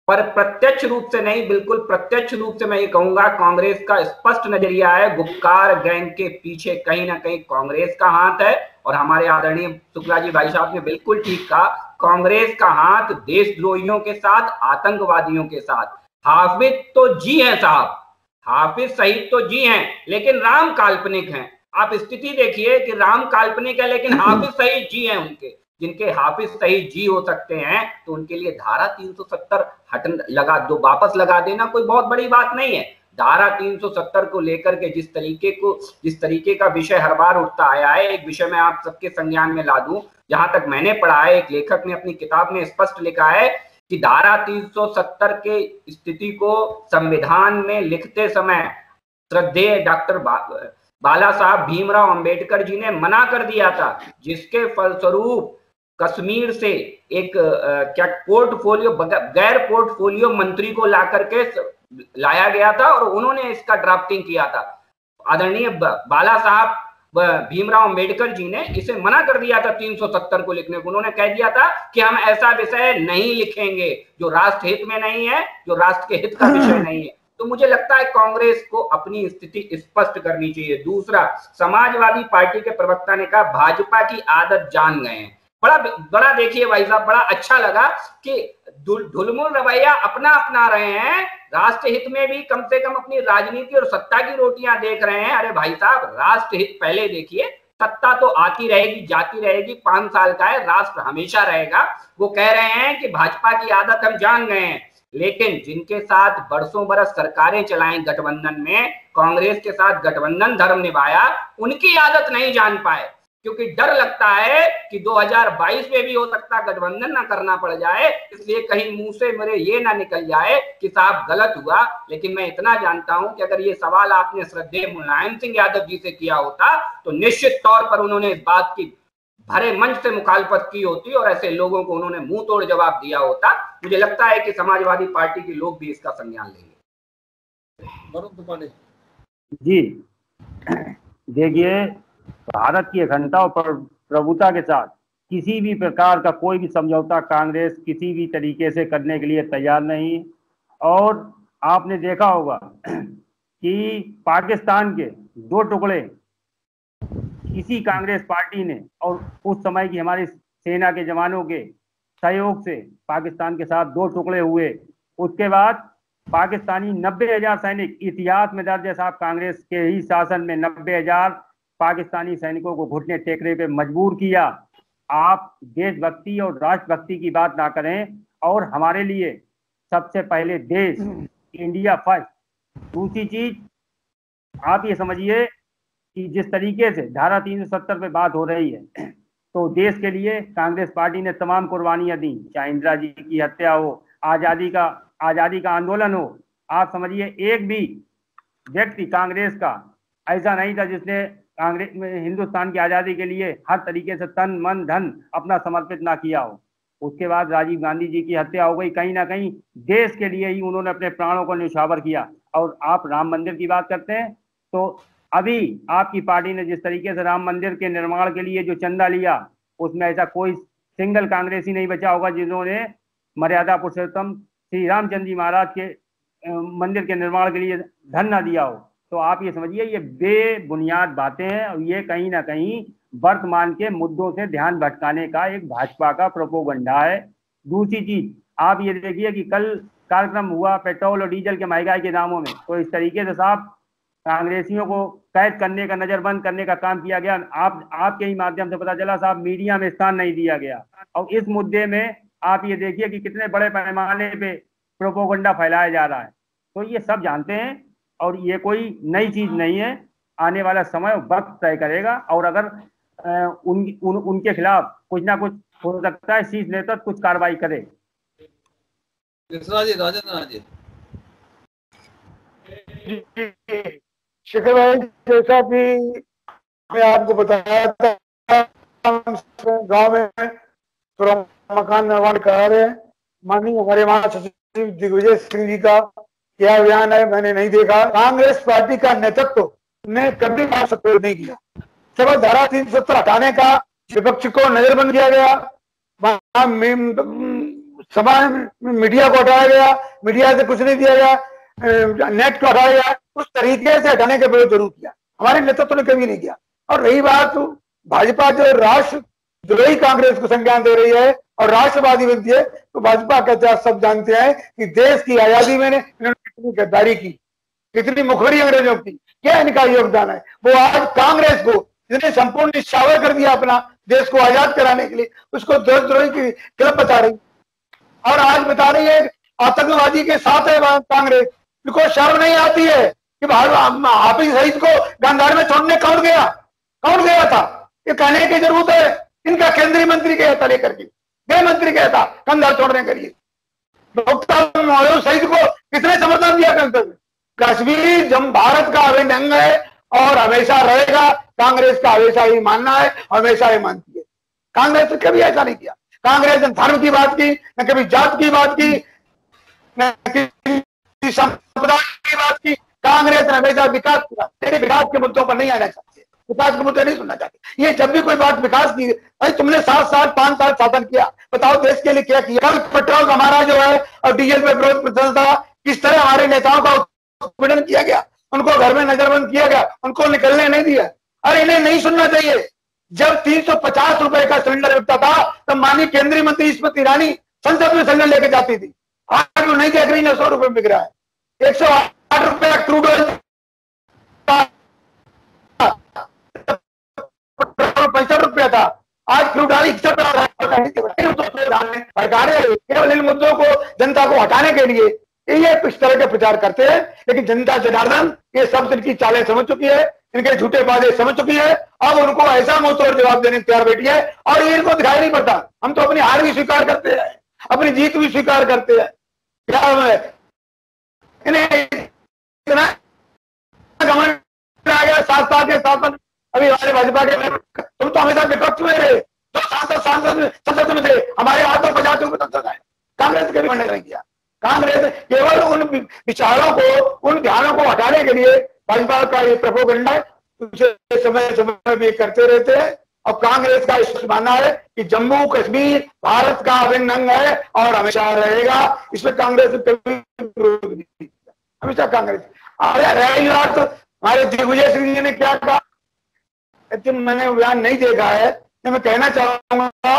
पर प्रत्यक्ष रूप से नहीं, बिल्कुल प्रत्यक्ष रूप से मैं ये कहूंगा, कांग्रेस का स्पष्ट नजरिया है गुपकार गैंग के पीछे कहीं ना कहीं कांग्रेस का हाथ है। और हमारे आदरणीय शुक्ला जी भाई साहब ने बिल्कुल ठीक कहा, कांग्रेस का हाथ देशद्रोहियों के साथ, आतंकवादियों के साथ। हाफिज तो जी हैं साहब, हाफिज शहीद तो जी हैं, लेकिन राम काल्पनिक हैं। आप स्थिति देखिए कि राम काल्पनिक है लेकिन हाफिज शहीद जी हैं उनके। जिनके हाफिज शहीद जी हो सकते हैं तो उनके लिए धारा 370 वापस लगा देना कोई बहुत बड़ी बात नहीं है। धारा 370 को लेकर के जिस तरीके का विषय हर बार उठता आया है, एक विषय मैं आप सबके संज्ञान में ला दूं, जहां तक मैंने पढ़ा है, एक लेखक ने अपनी किताब में स्पष्ट लिखा है कि धारा 370 के स्थिति को संविधान में लिखते समय श्रद्धेय डॉक्टर बाला साहब भीमराव अंबेडकर जी ने मना कर दिया था, जिसके फलस्वरूप कश्मीर से एक गैर पोर्टफोलियो मंत्री को लाया गया था और उन्होंने इसका ड्राफ्टिंग किया था। आदरणीय बाला साहब भीमराव अंबेडकर जी ने इसे मना कर दिया था 370 को लिखने को। उन्होंने कह दिया था कि हम ऐसा विषय नहीं लिखेंगे जो राष्ट्र हित में नहीं है, जो राष्ट्र के हित का विषय नहीं है। तो मुझे लगता है कांग्रेस को अपनी स्थिति स्पष्ट करनी चाहिए। दूसरा, समाजवादी पार्टी के प्रवक्ता ने कहा भाजपा की आदत जान गए हैं। बड़ा देखिए भाई साहब, बड़ा अच्छा लगा कि ढुलमुल रवैया अपना रहे हैं, राष्ट्र हित में भी कम से कम अपनी राजनीति और सत्ता की रोटियां देख रहे हैं। अरे भाई साहब, राष्ट्र हित पहले देखिए, सत्ता तो आती रहेगी जाती रहेगी, 5 साल का है, राष्ट्र हमेशा रहेगा। वो कह रहे हैं कि भाजपा की आदत हम जान गए हैं, लेकिन जिनके साथ बरसों बरस सरकारें चलाएं गठबंधन में, कांग्रेस के साथ गठबंधन धर्म निभाया, उनकी आदत नहीं जान पाए, क्योंकि डर लगता है कि 2022 में भी हो सकता गठबंधन ना करना पड़ जाए, इसलिए कहीं मुंह से मेरे ये ना निकल जाए कि साहब गलत हुआ। लेकिन मैं इतना जानता हूं कि अगर ये सवाल आपने श्रद्धेय मुलायम सिंह यादव जी से किया होता तो निश्चित तौर पर उन्होंने इस बात की भरे मंच से मुखालफत की होती और ऐसे लोगों को उन्होंने मुंह तोड़ जवाब दिया होता। मुझे लगता है कि समाजवादी पार्टी के लोग भी इसका संज्ञान लेंगे। जी देखिए, भारत की अखंडता और प्रभुता के साथ किसी भी प्रकार का कोई भी समझौता कांग्रेस किसी भी तरीके से करने के लिए तैयार नहीं। और आपने देखा होगा कि पाकिस्तान के 2 टुकड़े इसी कांग्रेस पार्टी ने, और उस समय की हमारी सेना के जवानों के सहयोग से पाकिस्तान के साथ 2 टुकड़े हुए। उसके बाद पाकिस्तानी 90,000 सैनिक, इतिहास में दर्ज है साहब, कांग्रेस के ही शासन में 90,000 पाकिस्तानी सैनिकों को घुटने टेकने पे मजबूर किया। आप देशभक्ति और राष्ट्रभक्ति की बात ना करें, और हमारे लिए सबसे पहले देश, इंडिया फर्स्ट। दूसरी चीज आप ये समझिए कि जिस तरीके से धारा 370 पे बात हो रही है, तो देश के लिए कांग्रेस पार्टी ने तमाम कुर्बानियां दी, चाहे इंदिरा जी की हत्या हो, आजादी का आंदोलन हो। आप समझिए एक भी व्यक्ति कांग्रेस का ऐसा नहीं था जिसने कांग्रेस में हिंदुस्तान की आजादी के लिए हर तरीके से तन मन धन अपना समर्पित ना किया हो। उसके बाद राजीव गांधी जी की हत्या हो गई, कहीं ना कहीं देश के लिए ही उन्होंने अपने प्राणों को न्यौछावर किया। और आप राम मंदिर की बात करते हैं, तो अभी आपकी पार्टी ने जिस तरीके से राम मंदिर के निर्माण के लिए जो चंदा लिया, उसमें ऐसा कोई सिंगल कांग्रेसी नहीं बचा होगा जिन्होंने मर्यादा पुरुषोत्तम श्री रामचंद्र जी महाराज के मंदिर के निर्माण के लिए धन ना दिया हो। तो आप ये समझिए ये बेबुनियाद बातें हैं और ये कहीं ना कहीं वर्तमान के मुद्दों से ध्यान भटकाने का एक भाजपा का प्रोपोगंडा है। दूसरी चीज आप ये देखिए कि कल कार्यक्रम हुआ पेट्रोल और डीजल के महंगाई के दामों में, तो इस तरीके से साहब कांग्रेसियों को कैद करने का, नजरबंद करने का काम किया गया। आपके ही माध्यम से पता चला साहब मीडिया में स्थान नहीं दिया गया। और इस मुद्दे में आप ये देखिए कि कितने बड़े पैमाने पे प्रोपोगंडा फैलाया जा रहा है। तो ये सब जानते हैं और ये कोई नई चीज नहीं है। आने वाला समय वक्त तय करेगा और अगर उनके खिलाफ कुछ ना कुछ हो सकता है शीर्ष नेतृत्व कुछ कार्रवाई करे। राजेंद्र जी शेखर भाई, जैसा कि मैं आपको बताया था, गांव में थोड़ा मकान निर्माण करा रहे हैं। माननीय हमारे महासचिव दिग्विजय सिंह जी का क्या बयान है मैंने नहीं देखा। कांग्रेस पार्टी का नेतृत्व ने कभी सपोर्ट नहीं किया। केवल धारा 370 हटाने का विपक्ष को नजरबंद किया गया, सभा मीडिया को हटाया गया, मीडिया से कुछ नहीं दिया गया, नेट को हटाया गया, उस तरीके से हटाने का प्रयोग जरूर किया। हमारे नेतृत्व ने कभी नहीं किया। और रही बात भाजपा जो राष्ट्रद्रोही कांग्रेस को संज्ञान दे रही है और राष्ट्रवादी बनती है, तो भाजपा का इतिहास सब जानते हैं कि देश की आजादी में इन्होंने कितनी गद्दारी की, कितनी मुखबिरी अंग्रेजों की, क्या इनका योगदान है। वो आज कांग्रेस को जिसने संपूर्ण निश्चावर कर दिया अपना देश को आजाद कराने के लिए, उसको देशद्रोही की क्लब बता रही और आज बता रही है आतंकवादी के साथ है कांग्रेस। इनको शर्म नहीं आती है कि हाफिज सईद को गांधार में छोड़ने कौन गया था, ये कहने की जरूरत है। इनका केंद्रीय मंत्री गया था लेकर के, गृह मंत्री गया था कंधार छोड़ने के लिए। डॉक्टर सईद को किसने समर्थन दिया? कश्मीर जब भारत का अभिन्न अंग है और हमेशा रहेगा। कांग्रेस का हमेशा ही मानना है, हमेशा ही मानती है। कांग्रेस ने कभी ऐसा नहीं किया। कांग्रेस ने धर्म की बात की, न कभी जात की बात की, न किसी संप्रदाय की बात की। कांग्रेस ने हमेशा विकास किया। तेरे विकास के मुद्दों पर नहीं आना चाहते, विकास के मुद्दे नहीं सुनना चाहते। ये जब भी कोई बात विकास की, भाई तुमने 7 साल 5 साल शासन किया, बताओ देश के लिए क्या किया? पेट्रोल हमारा जो है और डीजल पे विरोध प्रदर्शन था, किस तरह हमारे नेताओं का उत्पीड़न किया गया, उनको घर में नजरबंद किया गया, उनको निकलने नहीं दिया। अरे इन्हें नहीं सुनना चाहिए। जब 350 रुपए का सिलेंडर बिकता था तब माननीय केंद्रीय मंत्री स्मृति ईरानी संसद में सिलेंडर लेके जाती थी। आज वो नहीं देख रही, 900 रुपए बिक रहा है। 108 रुपए क्रूड ऑयल 65 रुपया था, आज क्रूड ऑयल 61। सरकारें केवल इन मुद्दों को जनता को हटाने के लिए ये इस तरह के प्रचार करते हैं, लेकिन जनता जनार्दन ये सब इनकी चालें समझ चुकी है, इनके झूठे वादे समझ चुकी है। अब उनको ऐसा मुंह तोड़ जवाब देने की तैयार बैठी है और ये इनको दिखाई नहीं पड़ता। हम तो अपनी हार भी स्वीकार करते हैं, अपनी जीत भी स्वीकार करते हैं। क्या इन्हें इतना घमंड आ गया 7 साल के शासन। अभी हमारे भाजपा के तुम तो हमेशा विपक्ष में रहे, जो संसद में थे, हमारे हाथों 50 रुपए संसद है। कांग्रेस के भी मंडल नहीं किया। कांग्रेस केवल उन विचारों को, उन ध्यानों को हटाने के लिए भाजपा का ये प्रोपोगंडा है, समय समय में करते रहते हैं। अब कांग्रेस का इस मानना है कि जम्मू कश्मीर भारत का अभिन्न अंग है और हमेशा रहेगा। इसमें कांग्रेस कभी विरोध नहीं किया, हमेशा कांग्रेस। रही बात हमारे दिग्विजय सिंह जी ने क्या कहा, मैंने बयान नहीं देखा है, मैं कहना चाहूंगा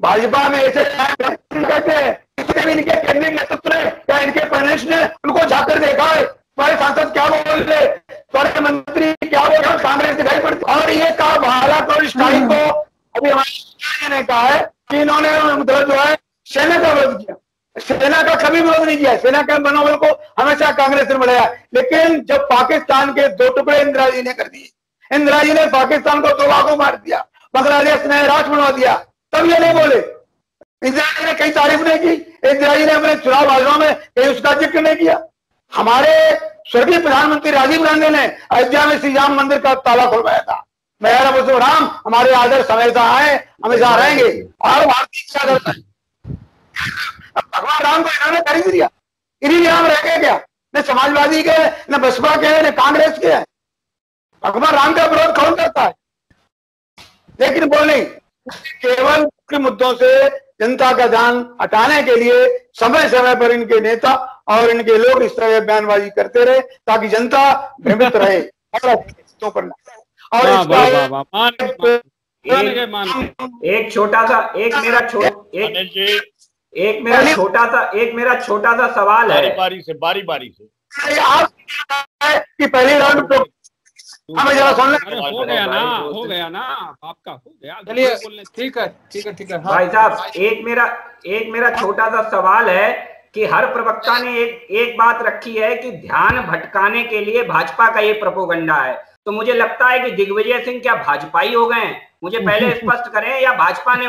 भाजपा में ऐसे कहते हैं, इनके केंद्रीय नेतृत्व ने या इनके प्रदेश ने उनको जाकर देखा है, तुम्हारे सांसद क्या बोल रहे, तुम्हारे मंत्री क्या बोल रहे, कांग्रेस दिखाई पड़ती। और ये कहा भारत और स्टाइल को अभी हमारे ने कहा है कि इन्होंने मतलब जो है सेना का विरोध किया। सेना का कभी विरोध नहीं किया, सेना के मनोबल को हमेशा कांग्रेस ने बढ़ाया। लेकिन जब पाकिस्तान के 2 टुकड़े इंदिरा जी ने कर दिए, इंदिरा जी ने पाकिस्तान को 2 भागों मार दिया, बांग्लादेश ने राष्ट्र बनवा दिया, तब ये नहीं बोले। इंदिरा जी ने कहीं तारीफ नहीं की, इंदिरा जी ने अपने चुनाव भाषणों में कहीं उसका जिक्र नहीं किया। हमारे स्वर्गीय प्रधानमंत्री राजीव गांधी ने अयोध्या में श्री राम मंदिर का ताला खुलवाया था। मेरा मुझे राम हमारे आदर्श हमेशा आए, हमेशा रहेंगे और भारतीय इच्छा करता है। भगवान राम को इन्होंने खरीद दिया, इन्हीं नाम रह गए क्या? न समाजवादी के, न बसपा के, न कांग्रेस के। भगवान राम का विरोध कौन करता है? लेकिन बोल नहीं, केवल मुख्य मुद्दों से जनता का ध्यान हटाने के लिए समय समय पर इनके नेता और इनके लोग इस तरह बयानबाजी करते रहे ताकि जनता भ्रमित रहे और एक छोटा सा एक मेरा छोटा सा सवाल है। बारी बारी से कि पहले राउंड हमें जरा सुन हो गया ना आपका हो गया। चलिए ठीक है हाँ। भाई साहब एक मेरा छोटा सा सवाल है कि हर प्रवक्ता ने एक बात रखी है कि ध्यान भटकाने के लिए भाजपा का ये प्रोपोगंडा है। तो मुझे लगता है कि दिग्विजय सिंह क्या भाजपाई हो गए हैं? मुझे पहले स्पष्ट करें, या भाजपा ने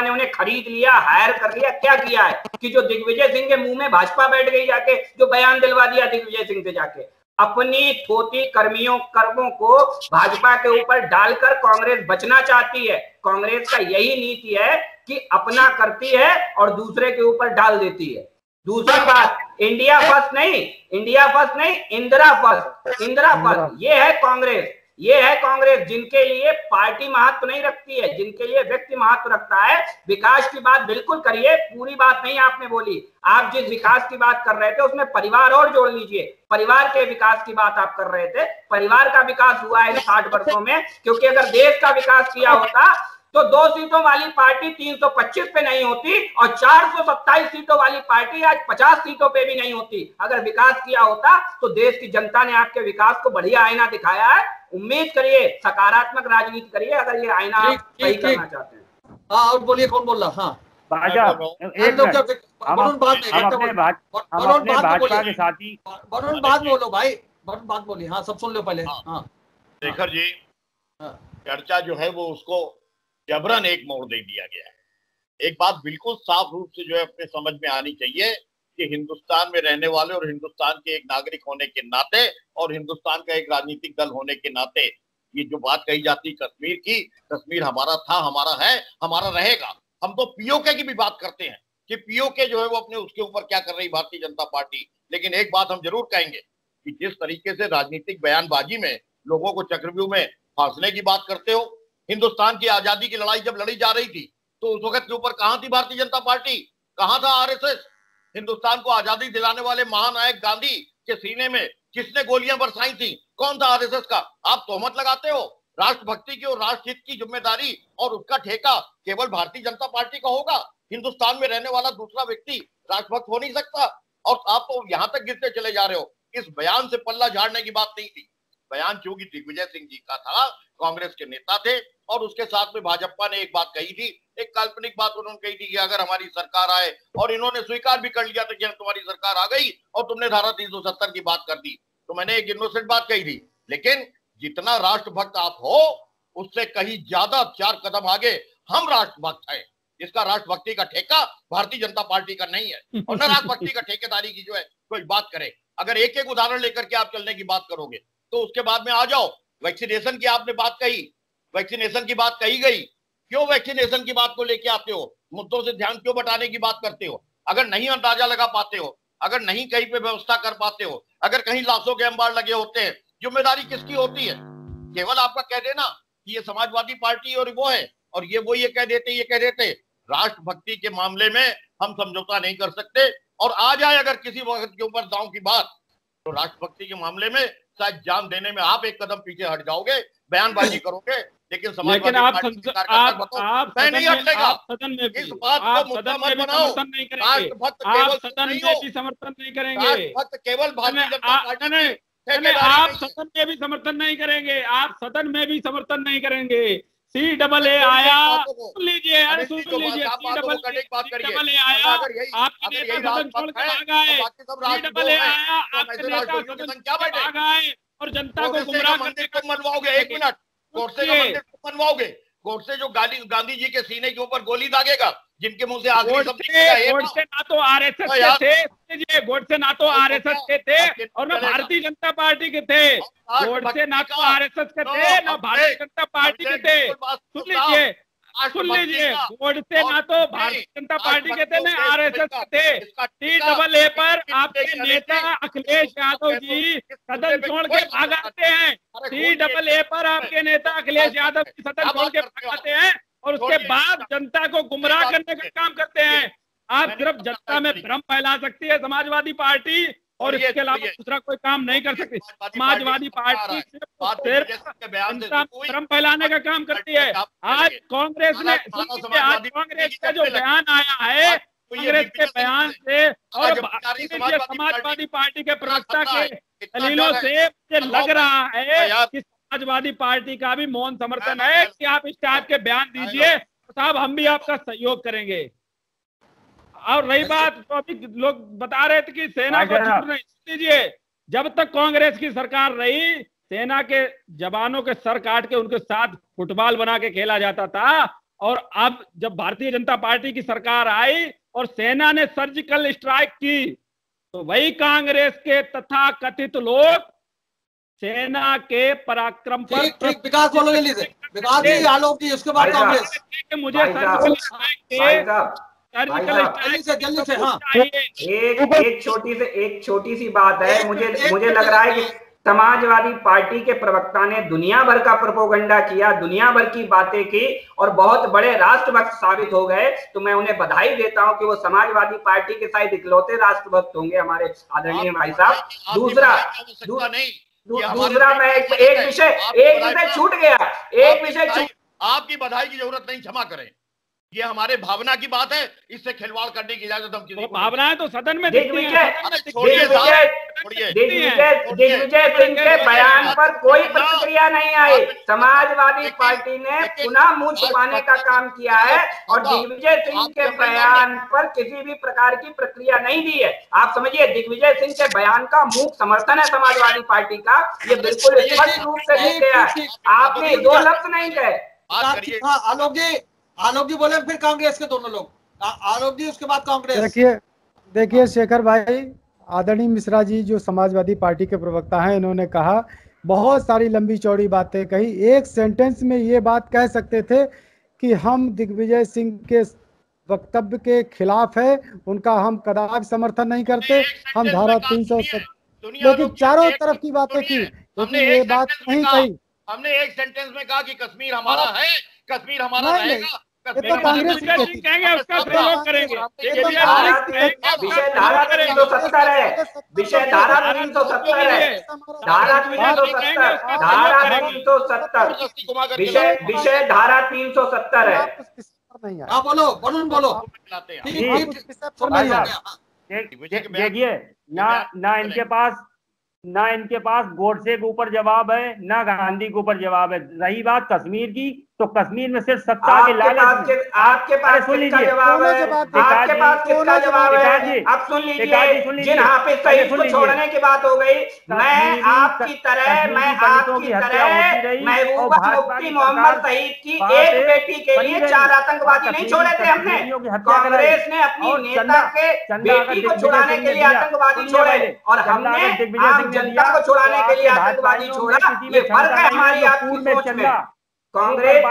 उन्हें खरीद लिया, हायर कर लिया, क्या किया है कि जो दिग्विजय सिंह के मुंह में भाजपा बैठ गई जाके, जो बयान दिलवा दिया दिग्विजय सिंह से जाके। अपनी थोती कर्मों को भाजपा के ऊपर डालकर कांग्रेस बचना चाहती है। कांग्रेस का यही नीति है कि अपना करती है और दूसरे के ऊपर डाल देती है। दूसरी बात, इंडिया फर्स्ट नहीं, इंदिरा फर्स्ट। ये है कांग्रेस जिनके लिए पार्टी महत्व नहीं रखती है, जिनके लिए व्यक्ति महत्व रखता है। विकास की बात बिल्कुल करिए, पूरी बात नहीं आपने बोली। आप जिस विकास की बात कर रहे थे उसमें परिवार और जोड़ लीजिए। परिवार के विकास की बात आप कर रहे थे, परिवार का विकास हुआ है इन 60 वर्षों में, क्योंकि अगर देश का विकास किया होता तो 2 सीटों वाली पार्टी 325 पे नहीं होती और 427 सीटों वाली पार्टी आज 50 सीटों पे भी नहीं होती। अगर विकास किया होता तो देश की जनता ने आपके विकास को बढ़िया आईना दिखाया है। उम्मीद करिए, सकारात्मक राजनीति करिए अगर ये आईना आप सही करना चाहते हैं। हाँ, और बोलिए, कौन बोल रहा? हाँ बाद बोलो भाई, बात बोलिए। हाँ, सब सुन लो पहले। हाँ शेखर जी, चर्चा जो है वो उसको जबरन एक मोड़ दे दिया गया है। एक बात बिल्कुल साफ रूप से जो है अपने समझ में आनी चाहिए कि हिंदुस्तान में रहने वाले और हिंदुस्तान के एक नागरिक होने के नाते और हिंदुस्तान का एक राजनीतिक दल होने के नाते ये जो बात कही जाती कश्मीर की, कश्मीर हमारा था, हमारा है, हमारा रहेगा। हम तो पीओके की भी बात करते हैं कि पीओके जो है वो अपने उसके ऊपर क्या कर रही भारतीय जनता पार्टी। लेकिन एक बात हम जरूर कहेंगे कि जिस तरीके से राजनीतिक बयानबाजी में लोगों को चक्रव्यूह में फांसने की बात करते हो, हिंदुस्तान की आजादी की लड़ाई जब लड़ी जा रही थी तो उस वक्त के ऊपर कहां थी भारतीय जनता पार्टी, कहां था आरएसएस? हिंदुस्तान को आजादी दिलाने वाले महानायक गांधी के सीने में किसने गोलियां बरसाई थी? कौन था आरएसएस का? आप तोहमत लगाते हो। राष्ट्रभक्ति की और राष्ट्रहित की जिम्मेदारी और उसका ठेका केवल भारतीय जनता पार्टी का होगा। हिंदुस्तान में रहने वाला दूसरा व्यक्ति राष्ट्रभक्त हो नहीं सकता। और आप तो यहां तक गिरते चले जा रहे हो। इस बयान से पल्ला झाड़ने की बात नहीं थी। बयान क्योंकि दिग्विजय सिंह जी का था, कांग्रेस के नेता थे, और उसके साथ में भाजपा ने एक बात कही थी, एक काल्पनिक बात उन्होंने कही थी कि अगर हमारी सरकार आए, और इन्होंने स्वीकार भी कर लिया था कि तुम्हारी सरकार आ गई और तुमने धारा 370 की बात कर दी, तो मैंने एक इनोसेंट बात कही थी। लेकिन जितना राष्ट्रभक्त आप हो उससे कहीं ज्यादा 4 कदम आगे हम राष्ट्रभक्त हैं। इसका राष्ट्रभक्ति का ठेका भारतीय जनता पार्टी का नहीं है और न राष्ट्रभक्ति का ठेकेदारी की जो है कोई बात करे। अगर एक एक उदाहरण लेकर के आप चलने की बात करोगे तो उसके बाद में आ जाओ। वैक्सीनेशन की आपने बात कही, वैक्सीनेशन की बात कही गई, क्यों वैक्सीनेशन की बात को लेके आते हो? मुद्दों से ध्यान क्यों बटाने की बात करते हो? अगर नहीं अंदाजा लगा पाते हो, अगर नहीं कहीं पे व्यवस्था कर पाते हो, अगर कहीं लाशों के अंबार लगे होते हैं, जिम्मेदारी किसकी होती है? केवल आपका कह देना कि ये समाजवादी पार्टी और वो है, और ये कह देते। राष्ट्रभक्ति के मामले में हम समझौता नहीं कर सकते। और आ जाए अगर किसी वक्त के ऊपर दांव की बात, तो राष्ट्रभक्ति के मामले में शायद जान देने में आप एक कदम पीछे हट जाओगे, बयानबाजी करोगे, लेकिन समाजवादी पार्टी की कार्यकर्ता मैं नहीं हटेगा। इस बात को मुद्दा मत बनाओ। राष्ट्रभक्त केवल सदन में भी समर्थन नहीं करेंगे, राष्ट्रभक्त केवल भारतीय जनता पार्टी आप सदन में भी समर्थन नहीं करेंगे, आप सदन में भी समर्थन नहीं करेंगे। CAA आया, सुन लीजिए, CAA आया, आपके नेता सदन छोड़ के आ गए, CAA आया, आपके नेता सदन छोड़ के आ गए और जनता को गुमराह करने का मनवाओगे। 1 मिनट, गोडसे का मंदिर तुम मनवाओगे? गोडसे जो गांधी जी के सीने के ऊपर गोली दागेगा, जिनके मुंह से गोडसे ना तो आरएसएस के थे, गोडसे ना तो आरएसएस के थे और ना भारतीय जनता पार्टी के थे। गोडसे ना तो आरएसएस के थे, ना भारतीय जनता पार्टी के थे। सुन लीजिए, गोडसे ना तो भारतीय जनता पार्टी के थे, ना आरएसएस के थे। CAA पर आपके नेता अखिलेश यादव जी सदन छोड़ के भागाते हैं। CAA पर आपके नेता अखिलेश यादव जी सदन छोड़ के भागाते हैं और उसके बाद जनता को गुमराह करने का काम करते हैं। आप सिर्फ जनता में भ्रम फैला सकती है समाजवादी पार्टी, और इसके अलावा दूसरा कोई काम नहीं कर सकती। समाजवादी पार्टी सिर्फ जनता में भ्रम फैलाने का काम करती है। आज कांग्रेस ने, आज कांग्रेस का जो बयान आया है, कांग्रेस के बयान से और समाजवादी पार्टी के प्रवक्ता के दलीलों से मुझे लग रहा है कि समाजवादी पार्टी का भी मौन समर्थन है कि आप इस टाइप के बयान दीजिए तो साहब हम भी आपका सहयोग करेंगे। और रही बात, तो अभी लोग बता रहे थे कि सेना को छूट नहीं दीजिए। जब तक कांग्रेस की सरकार रही, सेना के जवानों के सर काट के उनके साथ फुटबॉल बना के खेला जाता था, और अब जब भारतीय जनता पार्टी की सरकार आई और सेना ने सर्जिकल स्ट्राइक की, तो वही कांग्रेस के तथा कथित लोग सेना के पराक्रम पर विकास बोलो जल्दी से, विकास जी, आलोक जी, उसके बाद कांग्रेस। मुझे सर्जिकल स्ट्राइक जल्दी से हाँ, एक छोटी सी बात है। मुझे लग रहा है कि समाजवादी पार्टी के प्रवक्ता ने दुनिया भर का प्रोपोगंडा किया, दुनिया भर की बातें की और बहुत बड़े राष्ट्रभक्त साबित हो गए। तो मैं उन्हें बधाई देता हूं कि वो समाजवादी पार्टी के शायद इकलौते राष्ट्रभक्त होंगे हमारे आदरणीय भाई साहब। दूसरा मैं एक विषय छूट गया, एक विषय आपकी बधाई की जरूरत नहीं, क्षमा करें, ये हमारे भावना की बात है, इससे खिलवाड़ करने की इजाजत हम किसी को। भावनाएं तो सदन में दिग्विजय सिंह के बयान पर कोई प्रतिक्रिया नहीं आई। समाजवादी पार्टी ने पुनः मुंह छुपाने का काम किया है और दिग्विजय सिंह के बयान पर किसी भी प्रकार की प्रक्रिया नहीं दी है। आप समझिए, दिग्विजय सिंह के बयान का मूक समर्थन है समाजवादी पार्टी का, ये बिल्कुल स्पष्ट रूप से दिख गया है। आपने दो लफ्ज नहीं कहे। आलोक जी बोले, फिर कांग्रेस के दोनों लोग, आलोक जी उसके बाद कांग्रेस। देखिए शेखर भाई, आदरणीय मिश्रा जी जो समाजवादी पार्टी के प्रवक्ता हैं, इन्होंने कहा बहुत सारी लंबी चौड़ी बातें कही। एक सेंटेंस में ये बात कह सकते थे कि हम दिग्विजय सिंह के वक्तव्य के खिलाफ है, उनका हम कदापि समर्थन नहीं करते, हम धारा 370, लेकिन चारों तरफ की बातें की, लेकिन ये बात नहीं कही। हमने एक सेंटेंस में कहा कि कश्मीर हमारा है, कश्मीर हमारा रहेगा। ये तो कांग्रेस कहेंगे, उसका सहयोग करेंगे। विषय धारा 370 है, विषय धारा 370 है, धारा 370, विषय धारा 370 है। हाँ बोलो, बोलो। देखिए, ना इनके पास गोडसे के ऊपर जवाब है, ना गांधी के ऊपर जवाब है। रही बात कश्मीर की, तो कश्मीर में सिर्फ सत्ता के लालच। आपके पास किसका जवाब है? आपके पास किसका जवाब है? अब सुन लीजिए, जिन हाफिज सईद को छोड़ने की बात हो गई, मैं आपकी तरह महबूबा मुफ्ती मोहम्मद सईद की एक बेटी के लिए 4 आतंकवादी नहीं छोड़े थे हमने। कांग्रेस ने अपनी नेता के बेटी को छुड़ाने के लिए आतंकवादी छोड़े और हमने आम जनता को छुड़ाने के लिए आतंकवादी छोड़ा। ये फर्क है हमारी आपकी सोच में। कांग्रेस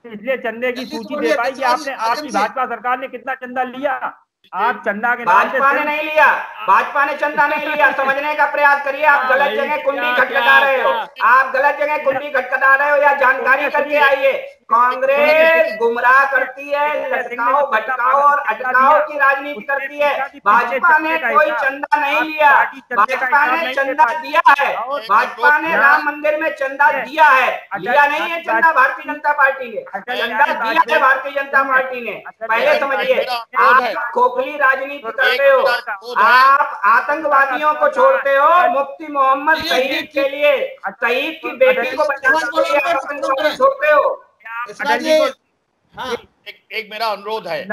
इसलिए चंदे की सूची दे पाई कि आपकी भाजपा सरकार ने कितना चंदा लिया। आप चंदा के भाजपा ने नहीं लिया, भाजपा ने चंदा नहीं लिया। समझने का प्रयास करिए, आप गलत जगह कुंडी खटखटा रहे हो, आप गलत जगह कुंडी खटखटा रहे हो, या जानकारी करके आइए। कांग्रेस गुमराह करती है, लटकाओ भटकाओ और अटकाओ की राजनीति करती है। भाजपा ने कोई चंदा नहीं लिया, भाजपा ने चंदा दिया है, भाजपा ने राम मंदिर में चंदा दिया है, लिया नहीं है चंदा भारतीय जनता पार्टी ने, चंदा दिया है भारतीय जनता पार्टी ने। पहले समझिए, आप खोखली राजनीति करते हो, आप आतंकवादियों को छोड़ते हो, मुफ्ती मोहम्मद शहीद के लिए, शहीद की बेटी को बचाने के लिए आतंकवादी छोड़ते हो। एक मेरा अनुरोध है,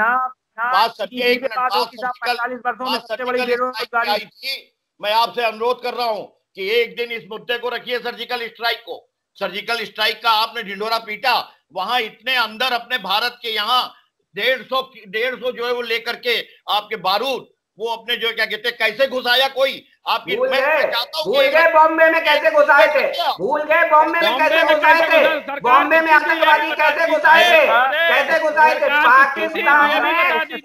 मैं आपसे अनुरोध कर रहा हूं कि एक दिन इस मुद्दे को रखिए, सर्जिकल स्ट्राइक को। सर्जिकल स्ट्राइक का आपने ढिंढोरा पीटा, वहां इतने अंदर अपने भारत के यहाँ 150 जो है वो लेकर के आपके बारूद, वो अपने जो क्या कहते हैं, कैसे घुसाया कोई आपकी। भूल गए बॉम्बे में कैसे घुसाए थे, भूल गए बॉम्बे में कैसे घुसाए थे, बॉम्बे में आतंकवादी कैसे घुसाए थे, कैसे घुसाए थे।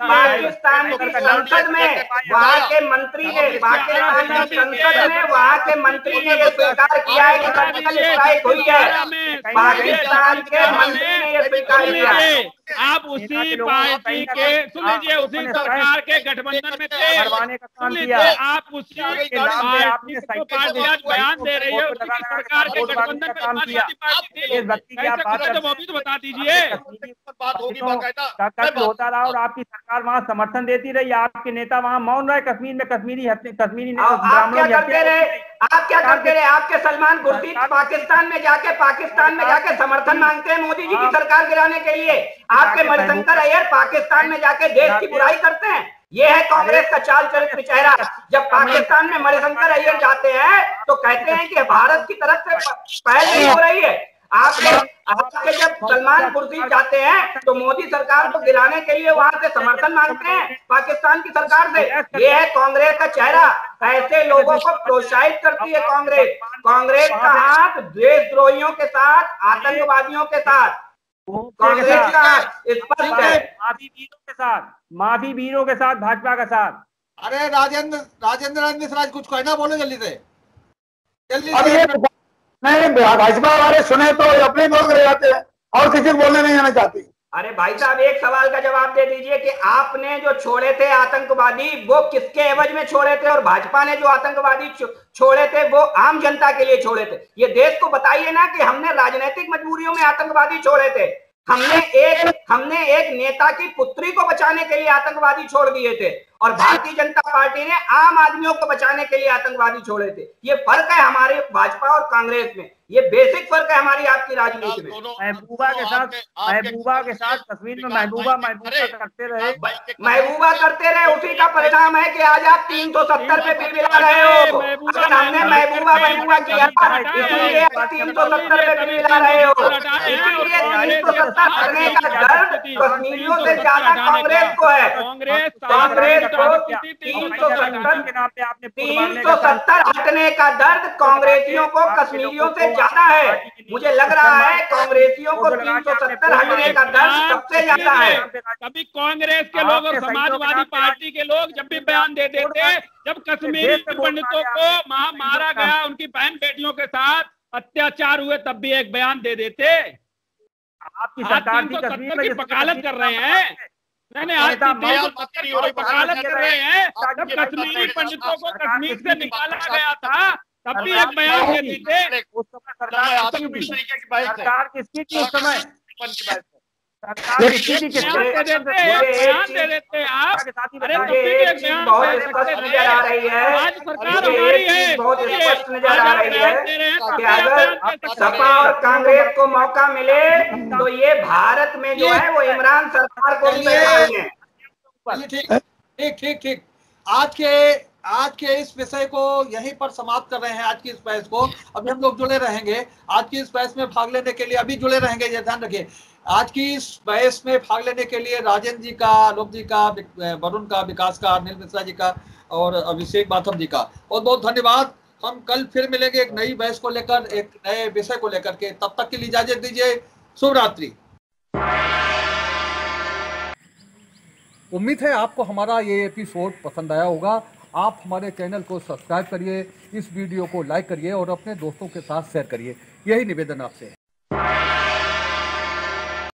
पाकिस्तान की संसद में वहाँ के मंत्री ने, पाकिस्तान की संसद में वहाँ के मंत्री ने ये स्वीकार किया है कि सर्जिकल स्ट्राइक हुई है। पाकिस्तान के मंत्री ने ये स्वीकार किया। आप उसी पार्टी के, सुन लीजिए, उसी सरकार के गठबंधन में थे, सुन लीजिए, आप उसी पार्टी को आज बयान दे रही है, उसी की सरकार के गठबंधन में समाजवादी पार्टी थी, कैसे वो भी तो बता दीजिए। होता रहा और आपकी सरकार वहाँ समर्थन देती रही, आपके नेता वहाँ मौन रहे, कश्मीर में कश्मीरी आप क्या करते रहे? आपके सलमान खुर्शीद पाकिस्तान में जाके समर्थन मांगते हैं मोदी जी की सरकार गिराने के लिए। आपके मणिशंकर अय्यर पाकिस्तान में जाके देश की बुराई करते हैं। ये है कांग्रेस का चाल चरित्र चेहरा। जब पाकिस्तान में मणिशंकर अय्यर जाते हैं तो कहते हैं कि भारत की तरफ से पहल नहीं हो रही है। आपके जब सलमान खुर्शीद जाते हैं तो मोदी सरकार को गिराने के लिए वहां से समर्थन मांगते हैं पाकिस्तान की सरकार से। ये है कांग्रेस का चेहरा। ऐसे लोगों को प्रोत्साहित करती है कांग्रेस। कांग्रेस का हाथ देशद्रोहियों के साथ, आतंकवादियों के साथ, कांग्रेस का स्पष्ट है। माफी वीरों के साथ, भाजपा का साथ। अरे राजेंद्र मिश्रा कुछ कहना, बोलो जल्दी से, जल्दी। नहीं, भाजपा वाले सुने तो अपने लोग रह जाते हैं और किसी को बोलने नहीं आना चाहती। अरे भाई साहब, एक सवाल का जवाब दे दीजिए कि आपने जो छोड़े थे आतंकवादी, वो किसके एवज में छोड़े थे? और भाजपा ने जो आतंकवादी छोड़े थे वो आम जनता के लिए छोड़े थे। ये देश को बताइए ना कि हमने राजनीतिक मजबूरियों में आतंकवादी छोड़े थे। हमने एक नेता की पुत्री को बचाने के लिए आतंकवादी छोड़ दिए थे, और भारतीय जनता पार्टी ने आम आदमियों को बचाने के लिए आतंकवादी छोड़े थे। ये फर्क है हमारे भाजपा और कांग्रेस में, ये बेसिक फर्क है हमारी आपकी राजनीति में। महबूबा के साथ कश्मीर में महबूबा करते रहे, उसी का परिणाम है कि आज आप 370 पे बिल मिला रहे हो। अगर हमने महबूबा किया इसलिए 370 पे बिल मिला रहे हो। इसीलिए 370 करने का दर्द कश्मीरियों से ज्यादा कांग्रेस को है। कांग्रेस को 370 हटने का दर्द कांग्रेसियों को कश्मीरियों से ज्यादा है। मुझे लग रहा है कांग्रेसियों को 370 हटने का दर्द सबसे ज्यादा है। कभी कांग्रेस के लोग और समाजवादी पार्टी के लोग जब भी बयान दे देते, जब कश्मीरी पंडितों को मारा गया, उनकी बहन बेटियों के साथ अत्याचार हुए, तब भी एक बयान दे देते। आपकी सरकार 370 की वकालत कर रहे हैं। नहीं, आज वकालत कर रहे हैं। जब कश्मीरी पंडितों को कश्मीर से निकाला गया था, तब भी एक बयान दे दी थे। उस समय सरकार किसकी थी? उस समय बयान दे देते आप। अरे बहुत स्पष्ट नजर आ रही है, आज सरकार हमारी है, बहुत स्पष्ट नजर आ रही है कि अगर सपा और कांग्रेस को मौका मिले तो ये भारत में जो है वो इमरान सरकार को भी ठीक। आज के इस विषय को यहीं पर समाप्त कर रहे हैं। आज की इस बहस को अभी हम लोग जुड़े रहेंगे। आज की इस बहस में भाग लेने के लिए अभी जुड़े रहेंगे, ये ध्यान रखिए। आज की इस बहस में भाग लेने के लिए राजेंद्र जी का, आलोक जी का, वरुण का, विकास का, अनिल मिश्रा जी का और अभिषेक बाथम जी का बहुत बहुत धन्यवाद। हम कल फिर मिलेंगे एक नई बहस को लेकर, एक नए विषय को लेकर के। तब तक के लिए इजाजत दीजिए। शुभ रात्रि। उम्मीद है आपको हमारा ये एपिसोड पसंद आया होगा। आप हमारे चैनल को सब्सक्राइब करिए, इस वीडियो को लाइक करिए और अपने दोस्तों के साथ शेयर करिए। यही निवेदन आपसे है।